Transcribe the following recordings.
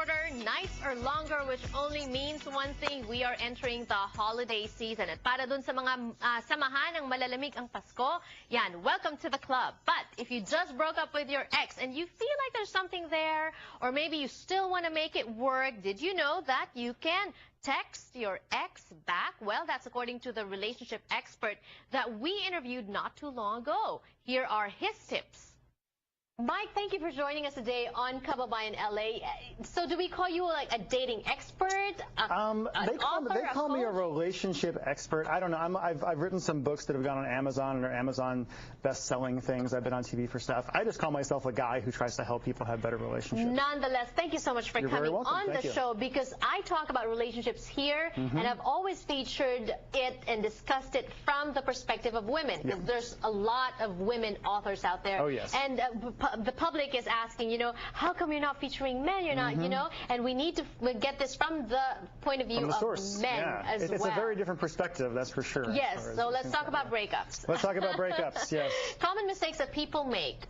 shorter, nights are longer, which only means one thing: we are entering the holiday season. At para dun sa mga samahan ng malalamig ang Pasko, yan, welcome to the club. But if you just broke up with your ex and you feel like there's something there, or maybe you still want to make it work, did you know that you can text your ex back? Well, that's according to the relationship expert that we interviewed not too long ago. Here are his tips. Mike, thank you for joining us today on Kababayan LA. So do we call you like a dating expert? They call me a relationship expert. I don't know. I've written some books that have gone on Amazon and are Amazon best-selling things. I've been on TV for stuff. I just call myself a guy who tries to help people have better relationships. Nonetheless, thank you so much for coming on the show, because I talk about relationships here, and I've always featured it and discussed it from the perspective of women, because there's a lot of women authors out there. Oh, yes. And the public is asking, you know, how come you're not featuring men? You're not, you know, and we need to get this from the point of view of men as well. It's a very different perspective, that's for sure. Yes, so let's talk about breakups. Let's talk about breakups, yes. Common mistakes that people make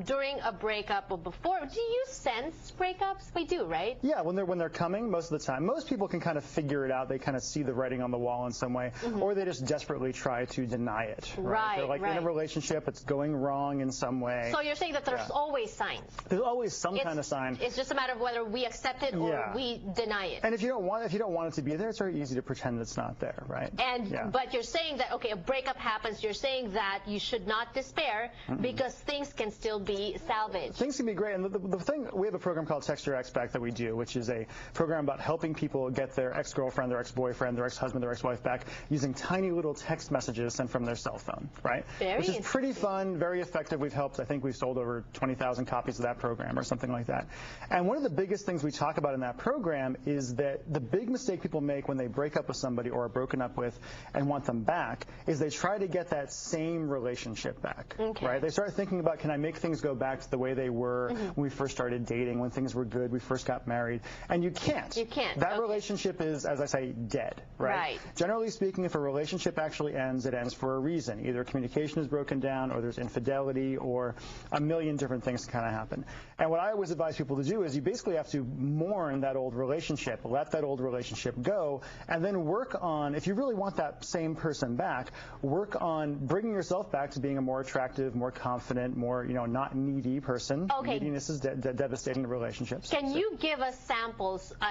during a breakup or before. Do you sense breakups? We do, right? Yeah, when they're coming, most of the time. Most people can kind of figure it out. They kind of see the writing on the wall in some way, or they just desperately try to deny it. Right. They're like in a relationship, it's going wrong in some way. So you're saying that there's always signs. There's always some kind of sign. It's just a matter of whether we accept it or we deny it. And if you don't want it to be there, it's very easy to pretend it's not there, right? And but you're saying that, okay, a breakup happens. You're saying that you should not despair because things can still be salvaged. Things can be great. And the thing, we have a program called Text Your Ex Back that we do, which is a program about helping people get their ex-girlfriend, their ex-boyfriend, their ex-husband, their ex-wife back using tiny little text messages sent from their cell phone, right? Which is pretty fun, very effective. I think we've sold over 20,000 copies of that program or something like that. And one of the biggest things we talk about in that program is that the big mistake people make when they break up with somebody or are broken up with and want them back is they try to get that same relationship back, right? They start thinking about, can I make things go back to the way they were when we first started dating, when things were good, we first got married, and you can't. You can't. That relationship is, as I say, dead, right? Generally speaking, if a relationship actually ends, it ends for a reason. Either communication is broken down, or there's infidelity, or a million different things kind of happen. And what I always advise people to do is you basically have to mourn that old relationship, let that old relationship go, and then work on, if you really want that same person back, work on bringing yourself back to being a more attractive, more confident, more, not needy person. Neediness is devastating to relationships. Can you give us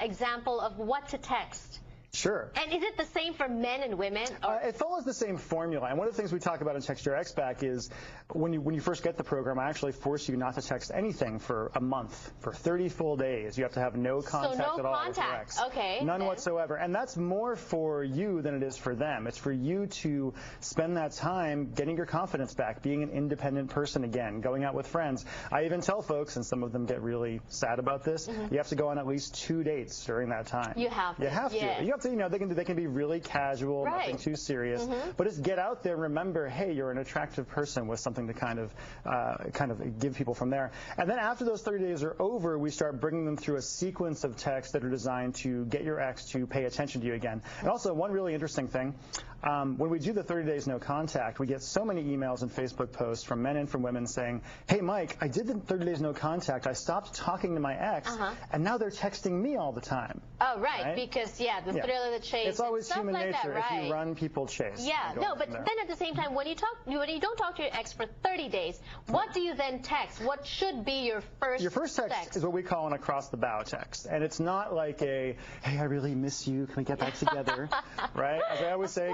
example of what to text? Sure. And is it the same for men and women? It follows the same formula. And one of the things we talk about in Text Your Ex Back is when you first get the program, I actually force you not to text anything for a month, for 30 full days. You have to have no contact at all with your ex. None whatsoever. And that's more for you than it is for them. It's for you to spend that time getting your confidence back, being an independent person again, going out with friends. I even tell folks, and some of them get really sad about this, you have to go on at least 2 dates during that time. You have to. You have to. You have to, they can be really casual, nothing too serious, but just get out there, remember, hey, you're an attractive person with something to kind of give people from there. And then after those 30 days are over, we start bringing them through a sequence of texts that are designed to get your ex to pay attention to you again. And also, one really interesting thing, when we do the 30 days no contact, we get so many emails and Facebook posts from men and from women saying, hey, Mike, I did the 30 days no contact. I stopped talking to my ex, and now they're texting me all the time. Oh, right? Because, the thrill of the chase. It's always human like nature. That, If you run, people chase. Yeah, no, but then at the same time, when you don't talk to your ex for 30 days, what do you then text? What should be your first Your first text is what we call an across-the-bow text. And it's not like a, hey, I really miss you. Can we get back together? Right? As I always say,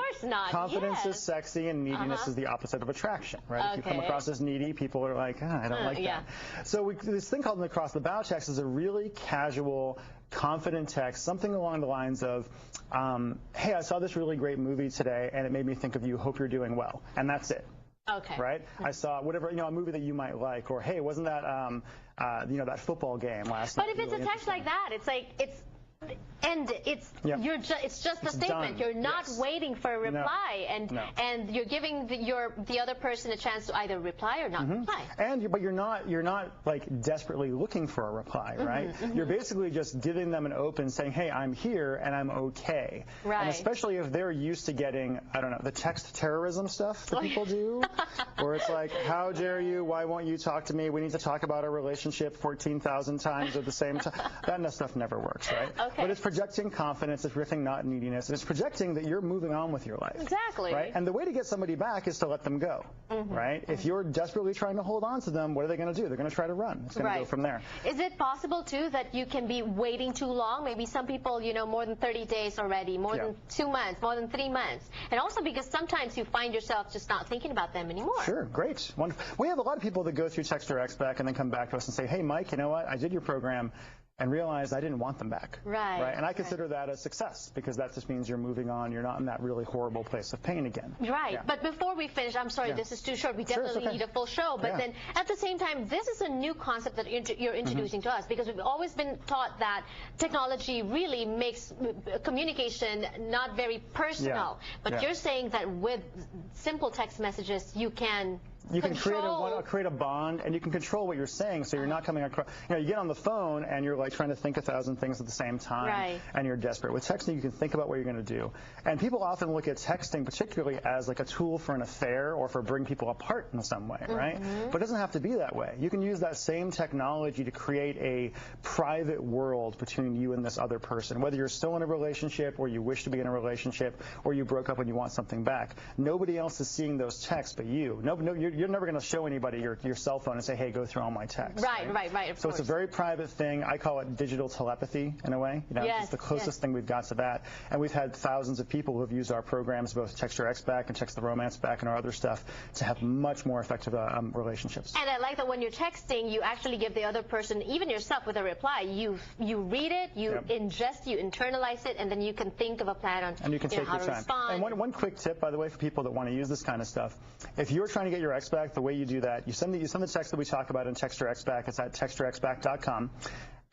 confidence is sexy and neediness is the opposite of attraction, right? If you come across as needy, people are like, I don't like that. So this thing called an across-the-bow text is a really casual, confident text, something along the lines of, hey, I saw this really great movie today, and it made me think of you. Hope you're doing well. And that's it. Right? I saw whatever, a movie that you might like, or hey, wasn't that, that football game last night? But if it's a text like that, it's like, And it's it's just a statement. Done. You're not waiting for a reply, and you're giving the other person a chance to either reply or not reply. But you're not like desperately looking for a reply, right? You're basically just giving them an open, saying, hey, I'm here and I'm okay. Right. And especially if they're used to getting, I don't know, the text terrorism stuff that people do, where it's like, how dare you? Why won't you talk to me? We need to talk about our relationship 14,000 times at the same time. That stuff never works, right? Okay. But it's projecting confidence, it's projecting not neediness, and it's projecting that you're moving on with your life. Exactly. Right? And the way to get somebody back is to let them go, right? If you're desperately trying to hold on to them, what are they going to do? They're going to try to run. It's going to go from there. Is it possible, too, that you can be waiting too long? Maybe some people, more than 30 days already, more than 2 months, more than 3 months. And also because sometimes you find yourself just not thinking about them anymore. Sure, great. Wonderful. We have a lot of people that go through Text Your Ex Back and then come back to us and say, hey, Mike, you know what? I did your program and realized I didn't want them back. Right. And I consider that a success, because that just means you're moving on. You're not in that really horrible place of pain again. Right. Yeah. But before we finish, I'm sorry, this is too short. We definitely need a full show. But then at the same time, this is a new concept that you're introducing to us, because we've always been taught that technology really makes communication not very personal. But you're saying that with simple text messages, you can create a bond, and you can control what you're saying, so you're not coming across. You get on the phone and you're like trying to think 1,000 things at the same time, and you're desperate. With texting, you can think about what you're going to do. And people often look at texting, particularly as like a tool for an affair or for bringing people apart in some way, right? But it doesn't have to be that way. You can use that same technology to create a private world between you and this other person, whether you're still in a relationship or you wish to be in a relationship or you broke up and you want something back. Nobody else is seeing those texts but you. You're never going to show anybody your cell phone and say, hey, go through all my texts. Right. So it's a very private thing. I call it digital telepathy in a way. It's the closest thing we've got to that. And we've had thousands of people who have used our programs, both Text Your Ex Back and Text the Romance Back and our other stuff, to have much more effective relationships. And I like that when you're texting, you actually give the other person, even yourself, with a reply. You read it, you ingest, you internalize it, and then you can think of a plan on and you can take how your to time. respond. And one quick tip, by the way, for people that want to use this kind of stuff, if you're trying to get your ex back, the way you do that, you send the text that we talk about in Text Your Ex Back. It's at textyourexback.com.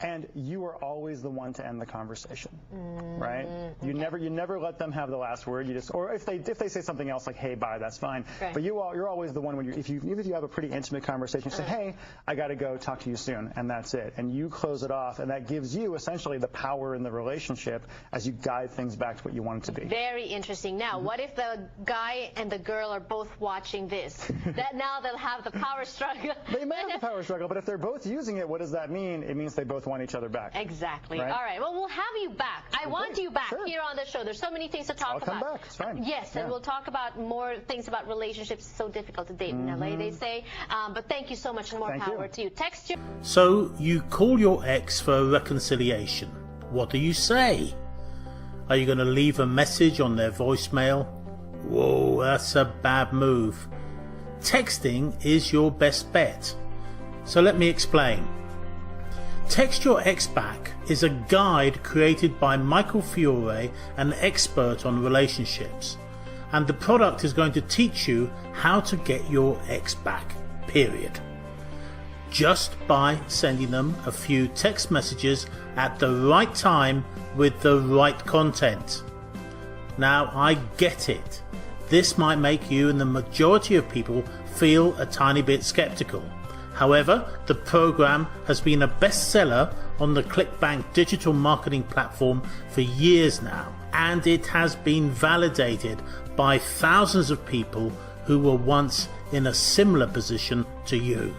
And you are always the one to end the conversation, right? You never let them have the last word. You just, or if they say something else like, "Hey, bye," that's fine. But you're always the one when even if you have a pretty intimate conversation, you say, "Hey, I got to go. Talk to you soon," and that's it. And you close it off, and that gives you essentially the power in the relationship as you guide things back to what you want it to be. Very interesting. Now, what if the guy and the girl are both watching this? That now they'll have the power struggle. They may have the power struggle, but if they're both using it, what does that mean? It means they both want each other back. Exactly. Right? All right. Well, we'll have you back. I want you back here on the show. There's so many things to talk about. I'll come back. It's fine. Yes, and we'll talk about more things about relationships. It's so difficult to date in LA, they say. But thank you so much, and more power to you. Text you. So you call your ex for a reconciliation. What do you say? Are you going to leave a message on their voicemail? Whoa, that's a bad move. Texting is your best bet. So let me explain. Text Your Ex Back is a guide created by Mike Fiore, an expert on relationships, and the product is going to teach you how to get your ex back, period. Just by sending them a few text messages at the right time with the right content. Now, I get it. This might make you and the majority of people feel a tiny bit skeptical. However, the program has been a bestseller on the ClickBank digital marketing platform for years now, and it has been validated by thousands of people who were once in a similar position to you.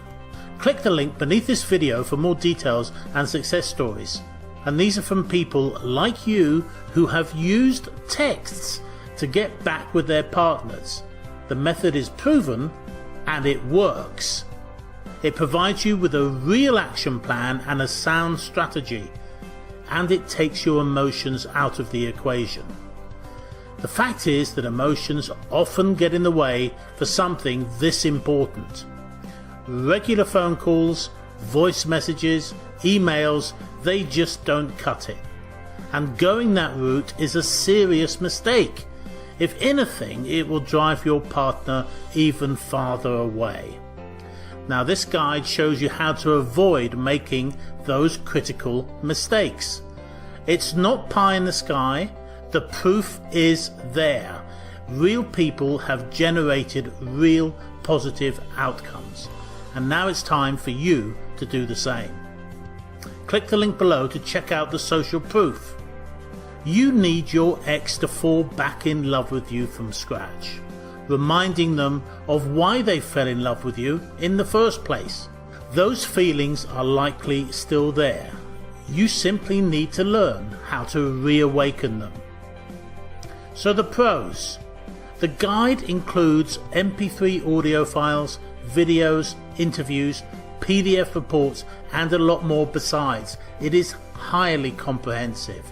Click the link beneath this video for more details and success stories. And these are from people like you who have used texts to get back with their partners. The method is proven and it works. It provides you with a real action plan and a sound strategy, and it takes your emotions out of the equation. The fact is that emotions often get in the way for something this important. Regular phone calls, voice messages, emails, they just don't cut it. And going that route is a serious mistake. If anything, it will drive your partner even farther away. Now, this guide shows you how to avoid making those critical mistakes. It's not pie in the sky. The proof is there. Real people have generated real positive outcomes. And now it's time for you to do the same. Click the link below to check out the social proof. You need your ex to fall back in love with you from scratch, reminding them of why they fell in love with you in the first place. Those feelings are likely still there. You simply need to learn how to reawaken them. So the pros. The guide includes MP3 audio files, videos, interviews, PDF reports and a lot more besides. It is highly comprehensive.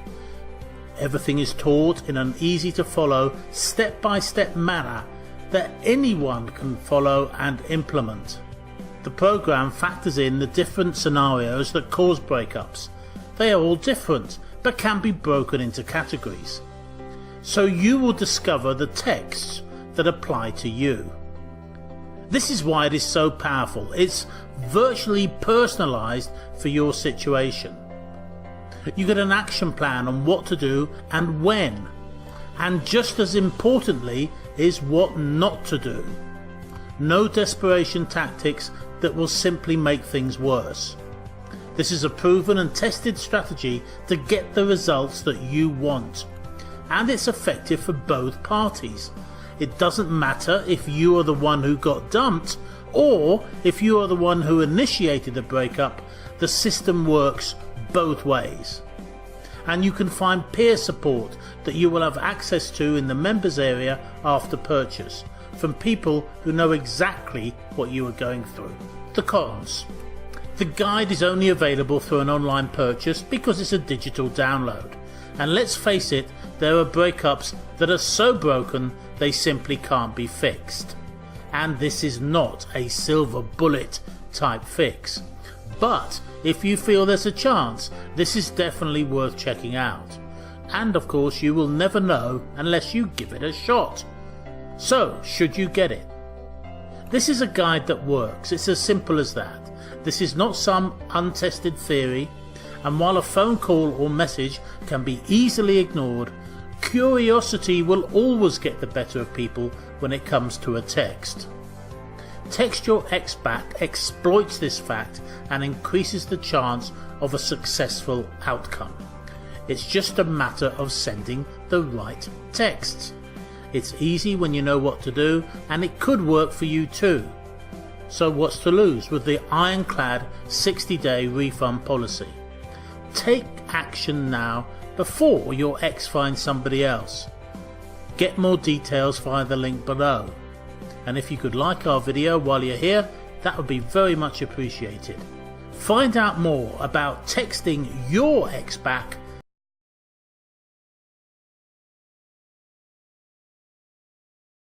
Everything is taught in an easy to follow, step-by-step manner that anyone can follow and implement. The program factors in the different scenarios that cause breakups. They are all different but can be broken into categories. So you will discover the texts that apply to you. This is why it is so powerful. It's virtually personalized for your situation. You get an action plan on what to do and when, and just as importantly is what not to do. No desperation tactics that will simply make things worse. This is a proven and tested strategy to get the results that you want, and it's effective for both parties. It doesn't matter if you are the one who got dumped or if you are the one who initiated the breakup. The system works both ways, and you can find peer support that you will have access to in the members area after purchase from people who know exactly what you are going through. The cons. The guide is only available through an online purchase because it's a digital download, and let's face it, there are breakups that are so broken they simply can't be fixed, and this is not a silver bullet type fix. But if you feel there's a chance, this is definitely worth checking out. And of course you will never know unless you give it a shot. So should you get it? This is a guide that works. It's as simple as that. This is not some untested theory, and while a phone call or message can be easily ignored, curiosity will always get the better of people when it comes to a text. Text Your Ex Back exploits this fact and increases the chance of a successful outcome. It's just a matter of sending the right texts. It's easy when you know what to do, and it could work for you too. So what's to lose with the ironclad 60-day refund policy? Take action now before your ex finds somebody else. Get more details via the link below. And if you could like our video while you're here, that would be very much appreciated. Find out more about texting your ex back